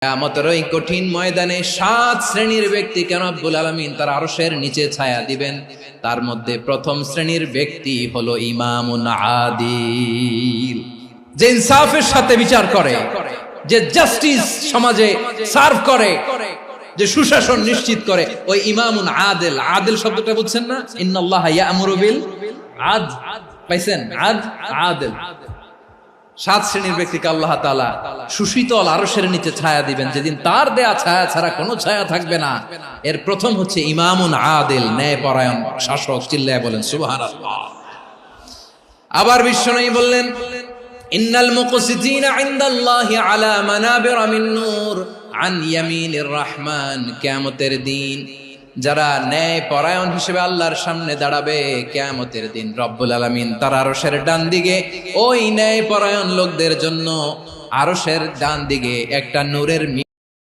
কিয়ামতের ওই কঠিন ময়দানে 7 শ্রেণীর ব্যক্তিকে রব্বুল আলামিন তার আরশের নিচে ছায়া দিবেন। তার মধ্যে প্রথম শ্রেণীর ব্যক্তি হলো ইমামুন আদিল, যে ইনসাফের সাথে বিচার করে, যে জাস্টিস সমাজে সার্ভ করে, যে সুশাসন নিশ্চিত করে, ওই ইমামুন আদিল। আদিল শব্দটা বুঝছেন না? ইন্নাল্লাহা ইয়া'মুরু বিল আদল, পাইছেন? আদিল। 7 শ্রেণীর ব্যক্তিকে আল্লাহ তাআলা সুশীতল আরশের নিচে ছায়া দিবেন, যেদিন তার দেয়া ছায়া ছাড়া কোনো ছায়া থাকবে না। এর প্রথম হচ্ছে ইমামুন আদিল, ন্যায়পরায়ণ শাসক। চিল্লায় বলেন সুবহানাল্লাহ। আবার বিশ্বনবী বললেন, ইন্নাল মুকসিতিনা ইনদাল্লাহি আলা মানাবিরা মিন নূর আন ইয়ামিনির রহমান। কিয়ামতের দিন যারা ন্যায় পরায়ণ হিসেবে আল্লাহর সামনে দাঁড়াবে, কিয়ামতের দিন রব্বুল আলামিন তার আরশের ডান দিকে ওই ন্যায় পরায়ণ লোকদের জন্য আরশের ডান দিকে একটা নূরের